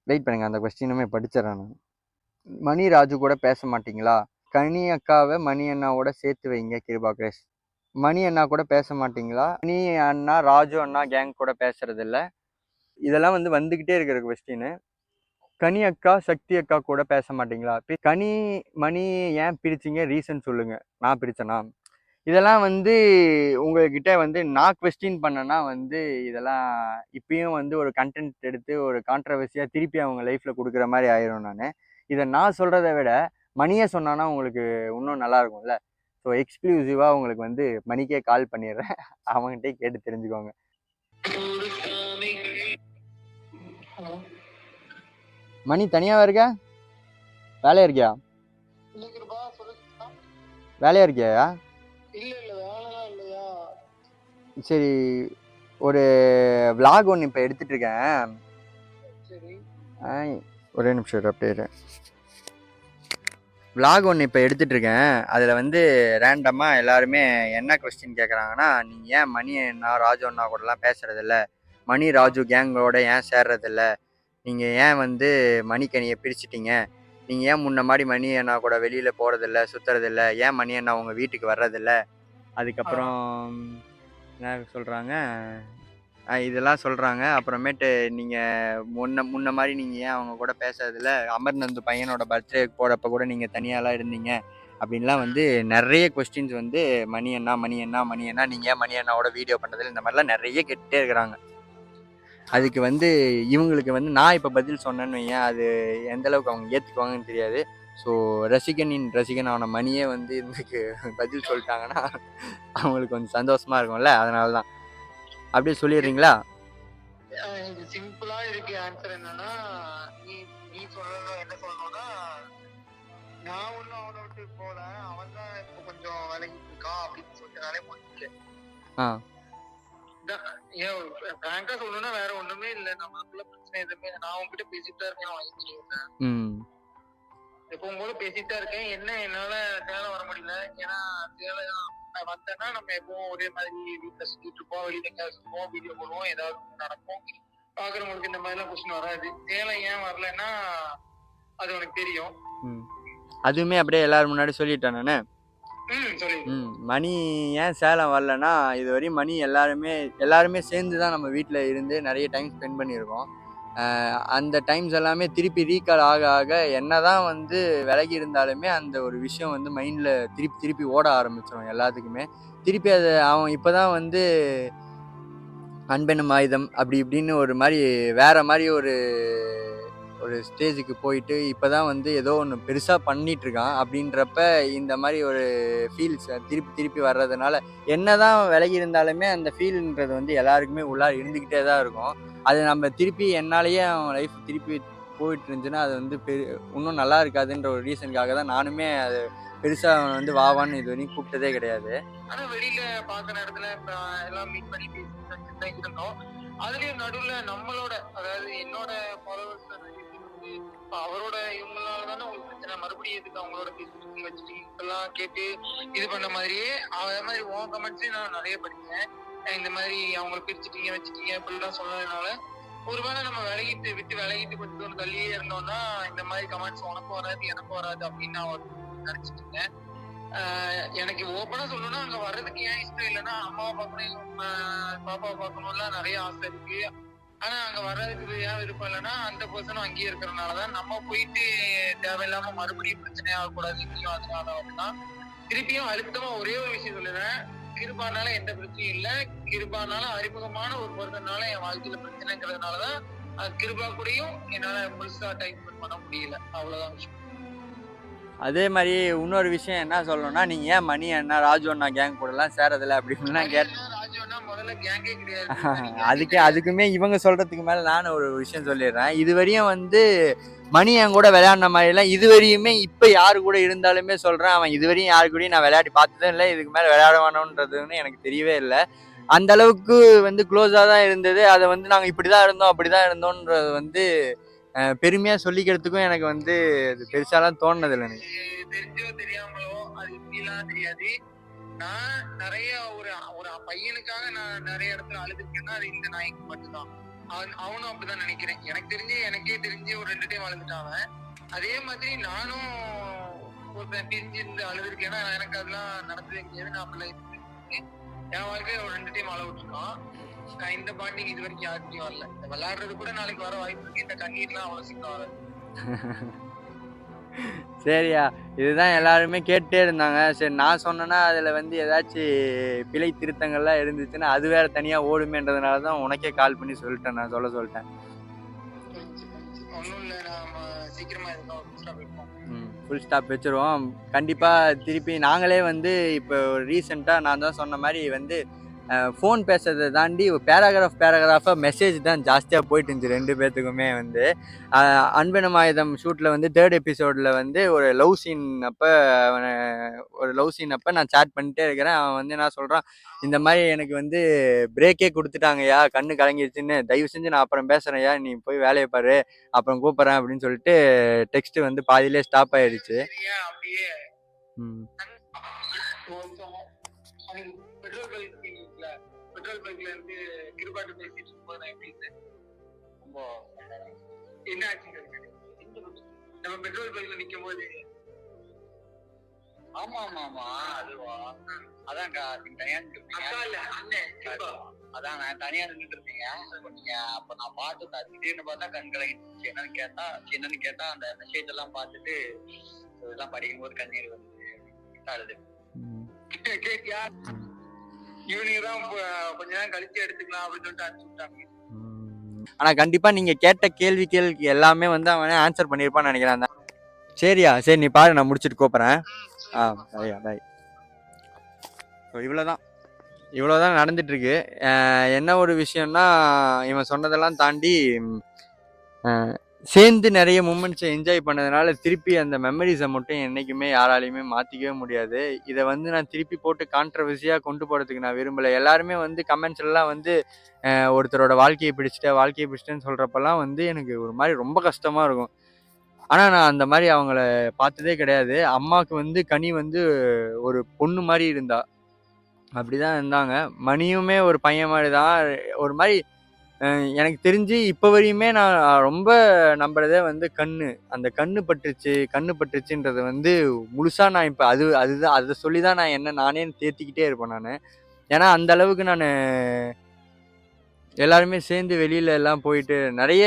வெயிட் பண்ணுங்க, அந்த கொஸ்டினுமே படிச்சிடறேன் நான். மணி ராஜு கூட பேச மாட்டீங்களா? கனி அக்காவை மணி அண்ணாவோட சேர்த்து வைங்க கிருபா கிரேஸ். மணி அண்ணா கூட பேச மாட்டீங்களா? மணி அண்ணா ராஜு அண்ணா கேங் கூட பேசுறது இல்லை. இதெல்லாம் வந்து வந்துக்கிட்டே இருக்கிற கொஸ்டின். கனி அக்கா சக்தி அக்கா கூட பேச மாட்டீங்களா? கனி மணி ஏன் பிரிச்சிங்க, ரீசன் சொல்லுங்க. நான் பிரிச்சேனா? இதெல்லாம் வந்து உங்ககிட்ட வந்து நான் கொஸ்டின் பண்ணேன்னா வந்து இதெல்லாம் இப்பயும் வந்து ஒரு கண்டென்ட் எடுத்து ஒரு கான்ட்ரவர்சியாக திருப்பி அவங்க லைஃப்பில் கொடுக்குற மாதிரி ஆயிரும். இதை நான் சொல்கிறத விட மணியை சொன்னான்னா உங்களுக்கு இன்னும் நல்லா இருக்கும்ல. ஸோ எக்ஸ்க்ளூசிவாக உங்களுக்கு வந்து மணிக்கே கால் பண்ணிடுறேன், அவங்ககிட்டே கேட்டு தெரிஞ்சுக்கோங்க. மணி தனியாக இருக்க? வேலையா இருக்கியா? வேலையா இருக்கியா? சரி, ஒரு விளாக் ஒன்று இப்போ எடுத்துட்டு இருக்கேன். ஒரே நிமிஷம் அப்படியே. விளாக் ஒன்று இப்போ எடுத்துட்டு இருக்கேன். அதில் வந்து ரேண்டமாக எல்லாருமே என்ன கொஸ்டின் கேட்குறாங்கன்னா, நீங்கள் ஏன் மணி அண்ணா ராஜு அண்ணா கூடலாம் பேசுறதில்ல, மணி ராஜு கேங்களோட ஏன் சேர்றதில்ல, நீங்கள் ஏன் வந்து மணிக்கனியை பிரிச்சிட்டிங்க, நீங்கள் ஏன் முன்ன மாதிரி மணி அண்ணா கூட வெளியில் போகிறதில்ல, சுற்றுறதில்ல, ஏன் மணி அண்ணா உங்கள் வீட்டுக்கு வர்றதில்ல, அதுக்கப்புறம் என்ன சொல்கிறாங்க, இதெல்லாம் சொல்கிறாங்க. அப்புறமேட்டு நீங்கள் முன்ன மாதிரி நீங்கள் ஏன் அவங்க கூட பேசுறதில்ல, அமர்நந்து பையனோட பர்த்டே போகிறப்ப கூட நீங்கள் தனியாலாம் இருந்தீங்க அப்படின்லாம் வந்து நிறைய கொஸ்டின்ஸ் வந்து மணி அண்ணா நீங்கள் ஏன் மணி அண்ணாவோட வீடியோ பண்ணுறதில்ல, இந்த மாதிரிலாம் நிறைய கேட்டுகிட்டே இருக்கிறாங்க. அதுக்கு வந்து இவங்களுக்கு வந்து நான் இப்போ பதில் சொன்னேன்னு வையேன், அது எந்தளவுக்கு அவங்க ஏற்றுக்குவாங்கன்னு தெரியாது. ஸோ ரசிகனான மணியே வந்து இதுக்கு பதில் சொல்லிட்டாங்கன்னா அவங்களுக்கு கொஞ்சம் சந்தோஷமா இருக்கும்ல, அதனால தான். அப்படியே சொல்லிடுறீங்களா? சிம்பிளா இருக்கு. ஆன்சர் என்னன்னா, நீ சொல்லணும், என்ன சொல்லணும்னா, நான் ஒன்னும் அவனை விட்டு போல, அவன் தான் இப்போ கொஞ்சம் விலகிட்டு இருக்கான் அப்படின்னு சொல்லிட்டு போயிட்டு. பிராங்கா சொல்லணும்னா வேற ஒண்ணுமே இல்லை, நம்மளுக்குள்ள பிரச்சனை எதுவுமே. நான் உங்ககிட்ட பேசிட்டு தான் இருக்கேன், வாங்கிக்கிறேன். எப்பவும் போல பேசிட்டு தான் இருக்கேன். என்ன என்னால சேலம் வர முடியல, ஏன்னா சேலம் வந்தேன்னா நம்ம எப்பவும் ஒரே மாதிரி வீட்டுல சுத்திட்டு இருப்போம், வெளியில பேசுவோம், வீடியோ போடுவோம், ஏதாவது நடப்போம். பாக்குறவங்களுக்கு இந்த மாதிரி எல்லாம் கொஸ்டின் வராது. சேலம் ஏன் வரலன்னா அது உனக்கு தெரியும். அதுவுமே அப்படியே எல்லாரும் முன்னாடி சொல்லிட்டேன் நானு. மணி ஏன் சேலம் வரலன்னா, இதுவரையும் மணி எல்லாருமே சேர்ந்து தான் நம்ம வீட்டில் இருந்து நிறைய டைம் ஸ்பெண்ட் பண்ணியிருக்கோம். அந்த டைம்ஸ் எல்லாமே திருப்பி ரீகால் ஆக ஆக என்னதான் வந்து விலகி இருந்தாலுமே அந்த ஒரு விஷயம் வந்து மைண்டில் திருப்பி ஓட ஆரம்பிச்சிடும் எல்லாத்துக்குமே. திருப்பி அதை அவன் இப்போ தான் வந்து அன்பெனும் ஆயுதம் அப்படி இப்படின்னு ஒரு மாதிரி வேற மாதிரி ஒரு ஸ்டேஜுக்கு போயிட்டு இப்போ தான் வந்து ஏதோ ஒன்று பெருசாக பண்ணிட்டு இருக்கான். அப்படின்றப்ப இந்த மாதிரி ஒரு ஃபீல்ஸ் திருப்பி வர்றதுனால என்னதான் விலகி இருந்தாலுமே அந்த ஃபீல்ன்றது வந்து எல்லாருக்குமே உள்ளார இருந்துக்கிட்டே தான் இருக்கும். அது நம்ம திருப்பி என்னாலேயே அவன் லைஃப் திருப்பி போயிட்டு இருந்துச்சுன்னா அது வந்து இன்னும் நல்லா இருக்காதுன்ற ஒரு ரீசனுக்காக தான் நானுமே அது பெருசாக அவன் வந்து வாவான்னு இது வரைக்கும் கூப்பிட்டதே கிடையாது. ஆனால் வெளியில பார்க்குற இடத்துல எல்லாம் மீட் பண்ணி பேசிட்டு இருந்தோம். அதுலயும் நடுவுல நம்மளோட, அதாவது என்னோட ஃபாலோவர்ஸ் அவரோட இவங்களால தானே உங்களுக்கு பிரச்சனை, மறுபடியும் எதுக்கு அவங்களோட பேசிட்டு வச்சுட்டு இதெல்லாம் கேட்டு இது பண்ண மாதிரியே அதே மாதிரி உன் கமெண்ட்ஸையும் நான் நிறைய படிச்சேன். இந்த மாதிரி அவங்களை பிரிச்சுட்டீங்க வச்சுட்டீங்க இப்படிலாம் சொன்னதுனால ஒருவேளை நம்ம விலகிட்டு கொஞ்சம் தூரம் தள்ளியே இருந்தோம்னா இந்த மாதிரி கமெண்ட்ஸ் உனக்கும் வராது எனக்கும் வராது அப்படின்னு நான் நினைச்சிட்டு இருந்தேன். எனக்கு ஓப்பனா சொல்லணும்னா அங்க வர்றதுக்கு ஏன் இஷ்டம் இல்லைன்னா அம்மாவை பார்க்கணும், பாப்பாவை பார்க்கணும்லாம் நிறைய ஆசை இருக்கு. ஆனா அங்க வர்றதுக்கு ஏன் விருப்பம் இல்லைன்னா அந்த பர்சனும் அங்கேயே இருக்கிறதுனாலதான். நம்ம போயிட்டு தேவையில்லாம மறுபடியும் பிரச்சனை ஆகக்கூடாது இல்லையோ, அதனால வந்துதான் திருப்பியும் அழுத்தமா ஒரே ஒரு விஷயம் சொல்லுறேன். கிருபானால எந்த பிரச்சனையும் இல்ல. கிருபானால அறிமுகமான ஒரு பர்சனால என் வாழ்க்கையில பிரச்சனைங்கிறதுனாலதான் கிருபா கூடயும் என்னால முழுசா டைம் ஸ்பெண்ட் பண்ண முடியல. அவ்வளவுதான் விஷயம். அதே மாதிரி இன்னொரு விஷயம் என்ன சொல்லணும்னா, நீங்க ஏன் மணி அண்ணா ராஜு அண்ணா கேங் கூட எல்லாம் சேரதில்ல அப்படின்லாம் ராஜுனா முதல்ல கேங்கே கிடையாது. அதுக்குமே இவங்க சொல்றதுக்கு மேல நானும் ஒரு விஷயம் சொல்லிடுறேன். இதுவரையும் வந்து மணி என் கூட விளையாடின மாதிரி எல்லாம் இதுவரையுமே இப்ப யாரு கூட இருந்தாலுமே சொல்றேன், அவன் இதுவரையும் யாரு கூடயும் நான் விளையாடி பார்த்ததும் இல்லை, இதுக்கு மேல விளையாட வேணும்ன்றதுன்னு எனக்கு தெரியவே இல்லை. அந்த அளவுக்கு வந்து க்ளோஸா தான் இருந்தது. அதை வந்து நாங்க இப்படிதான் இருந்தோம் அப்படிதான் இருந்தோம்ன்றது வந்து பெருமையா சொல்லிக்கிறதுக்கும் எனக்கு வந்து அது பெருசாலாம் தோணுனது இல்லை. எனக்கு தெரிஞ்சோ தெரியாமலோ அது இப்படிலாம் தெரியாது. நான் நிறைய ஒரு ஒரு பையனுக்காக நான் நிறைய இடத்துல அழுதுருக்கேன்னா அது இந்த நாய்க்கு மட்டும்தான். அவனும் அப்படிதான் நினைக்கிறேன். எனக்கே தெரிஞ்சு ஒரு 2 டைம் அழுதுட்டான். அதே மாதிரி நானும் ஒருத்தன் பிரிஞ்சிருந்து அழுதுருக்கேன்னா எனக்கு அதெல்லாம் நடந்ததே கிடையாது. நான் அப்படிலாம் என் வாழ்க்கையில ஒரு 2 டைம் அழ விட்டுருக்கான். இந்த பாண்டிங் இது வரைக்கும் யாருக்கும் வரல. விளையாடுறது கூட நாளைக்கு வர வாய்ப்பு இருக்கு. இந்த கண்ணீர்லாம் அவ்வளவு சீக்கிரம் வராது. சரியா, இதுதான் எல்லாருமே கேட்டே இருந்தாங்க. சரி நான் சொன்னேன்னா அதுல வந்து ஏதாச்சும் பிழை திருத்தங்கள்லாம் இருந்துச்சுன்னா அது வேற தனியா ஓடுமேன்றதுனாலதான் உனக்கே கால் பண்ணி சொல்லிட்டேன். நான் சொல்லிட்டேன். ஒன்றும் இல்லை, நாம சீக்கிரமா இருக்கோம். ஃபுல் ஸ்டாப் வச்சிருவோம் கண்டிப்பா. திருப்பி நாங்களே வந்து இப்போ ரீசெண்டா நான் தான் சொன்ன மாதிரி வந்து ஃபோன் பேசுறதை தாண்டி பேராகிராஃபாக மெசேஜ் தான் ஜாஸ்தியாக போயிட்டு இருந்துச்சு 2 பேர்த்துக்குமே. வந்து அன்பெனும் ஆயுதம் ஷூட்டில் வந்து 3rd எபிசோடில் வந்து ஒரு லவ் சீன் அப்போ நான் சேட் பண்ணிட்டே இருக்கிறேன். அவன் வந்து என்ன சொல்கிறான், இந்த மாதிரி எனக்கு வந்து பிரேக்கே கொடுத்துட்டாங்கய்யா, கண்ணு கலங்கிடுச்சுன்னு, தயவு செஞ்சு நான் அப்புறம் பேசுகிறேன்யா, நீ போய் வேலையை பாரு, அப்புறம் கூப்பிட்றேன் அப்படின்னு சொல்லிட்டு டெக்ஸ்ட் வந்து பாதியிலே ஸ்டாப் ஆயிடுச்சு. பெட்ரோல் பங்க்ல இருந்து கிருபாட்டு பேசிட்டு இருக்கும்போது நான் எப்படி ரொம்ப என்ன ஆச்சு நம்ம பெட்ரோல் பங்க்ல நிக்கும் போது. ஆமா அதுவா அதான்க்கா, நீங்க தனியா நின்றுருப்பீங்க. அதான் நான் தனியா நின்றுட்டு இருப்பீங்க. நீங்க அப்ப நான் பார்த்து திடீர்னு பார்த்தா கண் கலங்கிடுச்சு. என்னன்னு கேட்டா அந்த மெசேஜ் எல்லாம் பார்த்துட்டு இதெல்லாம் படிக்கும் போது கண்ணீர் வந்து அழுது. கேட்டியா, இவனுக்கு தான் கொஞ்ச நேரம் கழிச்சு எடுத்துக்கலாம் அப்படின்னு சொல்லிட்டு அனுப்பிச்சு விட்டாங்க. ஆனா கண்டிப்பா நீங்க கேட்ட கேள்விக்கு எல்லாமே வந்து அவன் ஆன்சர் பண்ணிருப்பான்னு நினைக்கிறேன். சரியா, சரி நீ பாரு, நான் முடிச்சுட்டு கூப்பிடுறேன். பாய். இவ்வளவுதான் நடந்துட்டு இருக்கு. என்ன ஒரு விஷயம்னா, இவன் சொன்னதெல்லாம் தாண்டி சேர்ந்து நிறைய மூமெண்ட்ஸை என்ஜாய் பண்ணதுனால திருப்பி அந்த மெமரிஸை மட்டும் என்றைக்குமே யாராலையுமே மாற்றிக்கவே முடியாது. இதை வந்து நான் திருப்பி போட்டு கான்ட்ரவர்சியாக கொண்டு போகிறதுக்கு நான் விரும்பலை. எல்லாருமே வந்து கமெண்ட்ஸ்லாம் வந்து ஒருத்தரோட வாழ்க்கையை பிடிச்சிட்டேன்னு சொல்கிறப்பெல்லாம் வந்து எனக்கு ஒரு மாதிரி ரொம்ப கஷ்டமாக இருக்கும். ஆனால் நான் அந்த மாதிரி அவங்கள பார்த்ததே கிடையாது. அம்மாவுக்கு வந்து கனி வந்து ஒரு பொண்ணு மாதிரி இருந்தா, அப்படிதான் இருந்தாங்க. மணியுமே ஒரு பையன் மாதிரி தான். ஒரு மாதிரி எனக்கு தெரிஞ்சு இப்போ வரையுமே நான் ரொம்ப நம்புறதே வந்து அந்த கண்ணு பட்டுருச்சுன்றது வந்து முழுசாக நான் இப்போ அதுதான் அதை சொல்லி தான் நான் நானே தேர்த்திக்கிட்டே இருப்பேன் நான். ஏன்னா அந்த அளவுக்கு நான் எல்லாருமே சேர்ந்து வெளியில எல்லாம் போயிட்டு நிறைய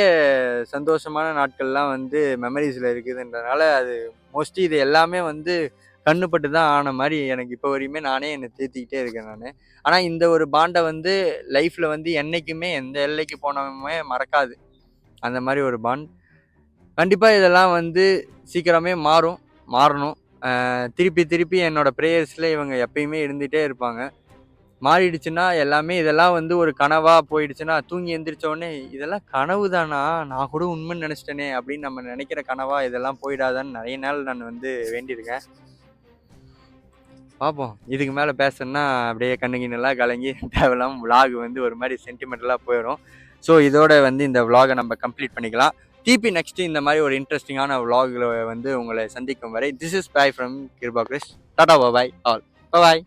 சந்தோஷமான நாட்கள்லாம் வந்து மெமரிஸில் இருக்குதுன்றதுனால அது மோஸ்ட்லி இது எல்லாமே வந்து கண்ணுப்பட்டு தான் ஆன மாதிரி எனக்கு இப்போ வரையுமே நானே என்னை தேர்த்திக்கிட்டே இருக்கேன் நான். ஆனால் இந்த ஒரு பாண்டை வந்து லைஃப்பில் வந்து என்றைக்குமே எந்த எல்லைக்கு போனவுமே மறக்காது. அந்த மாதிரி ஒரு பாண்ட் கண்டிப்பாக இதெல்லாம் வந்து சீக்கிரமே மாறணும். திருப்பி என்னோடய ப்ரேயர்ஸில் இவங்க எப்பயுமே இருந்துகிட்டே இருப்பாங்க. மாறிடுச்சுன்னா எல்லாமே இதெல்லாம் வந்து ஒரு கனவாக போயிடுச்சுன்னா தூங்கி எந்திரிச்ச உடனே இதெல்லாம் கனவு தானா, நான் கூட உண்மைன்னு நினச்சிட்டேனே அப்படின்னு நம்ம நினைக்கிற கனவா இதெல்லாம் போயிடாதான்னு நிறைய நாள் நான் வந்து வேண்டியிருக்கேன். பார்ப்போம். இதுக்கு மேலே பேசணுன்னா அப்படியே கண்ணுகின்னெல்லாம் கலங்கி தேவையில்லாமல் விலாக் வந்து ஒரு மாதிரி சென்டிமெண்டலாக போயிடும். ஸோ இதோட வந்து இந்த விலாகை நம்ம கம்ப்ளீட் பண்ணிக்கலாம். திருப்பி நெக்ஸ்ட்டு இந்த மாதிரி ஒரு இன்ட்ரெஸ்டிங்கான விலாகில் வந்து உங்களை சந்திக்கும் வரை this is bye from Kiruba Chris. Tata bye all bye.